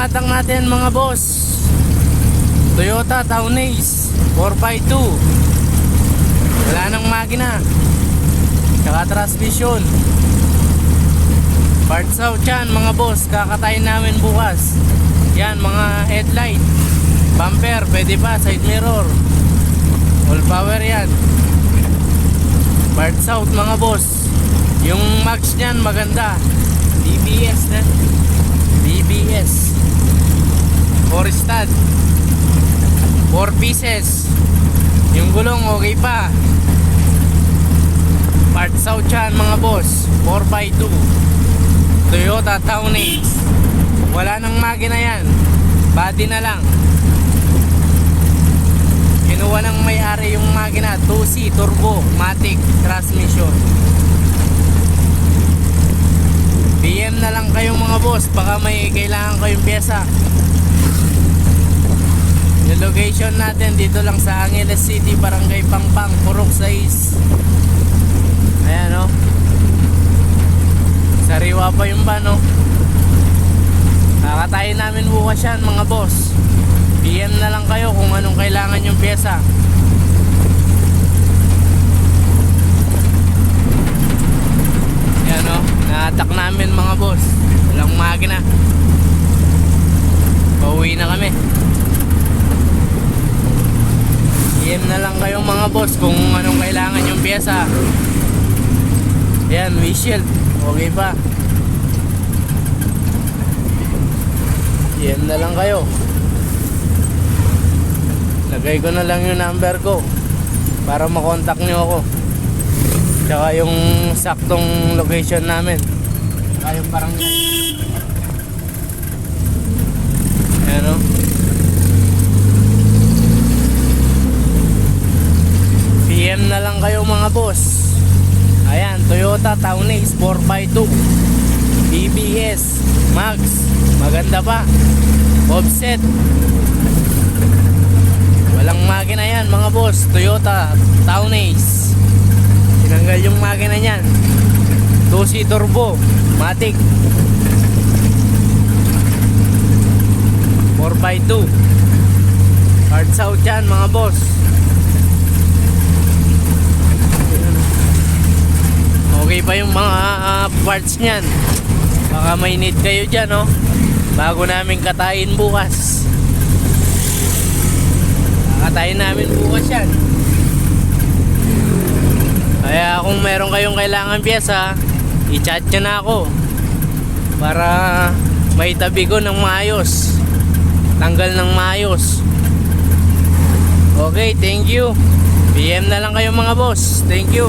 hatak natin mga boss, Toyota Town Ace 4x2. Wala nang makina, tsaka transmission. Parts out yan mga boss, kakatayin namin bukas. Yan, mga headlight, bumper, pwede pa, side mirror, all power yan. Parts out mga boss. Yung max nyan maganda, BBS na, BBS 4 stud, 4 pieces. Yung gulong okay pa. Parts out yan mga boss, 4x2 Toyota Town Ace. Wala nang makina yan, body na lang. Kinuha ng may-ari yung makina, 2C turbo matic transmission. BM na lang kayong mga boss, baka may kailangan kayong pyesa. Yung location natin dito lang sa Angeles City, Barangay Pangpang, Purok 6. Ayan o, sariwa pa yung van o. Kakatayin namin bukas yan mga boss. BM na lang kayo kung anong kailangan yung pyesa. Yan o, naatak namin mga boss. Walang makina, pauwi na kami. BM na lang kayo mga boss kung anong kailangan yung pyesa. Yan, windshield okay pa. BM na lang kayo. Lagay ko na lang yung number ko para makontak nyo ako, tsaka yung saktong location namin. Kayong barangay. Ayan o, PM na lang kayo mga boss. Ayan, Toyota Town Ace 4x2 BBS Max, maganda pa, offset. Walang makina yan mga boss, Toyota Town Ace. Tinanggal yung makina nyan, 2C turbo matic 4x2. Parts out yan mga boss. Okay pa yung mga parts nyan, baka may need kayo dyan oh, bago namin katayin bukas. Katayin namin bukas yan. Kaya kung meron kayong kailangan pyesa, i-chat nyo na ako para may tabi ko ng maayos, tanggal ng maayos. Okay, thank you. PM na lang kayo mga boss. Thank you.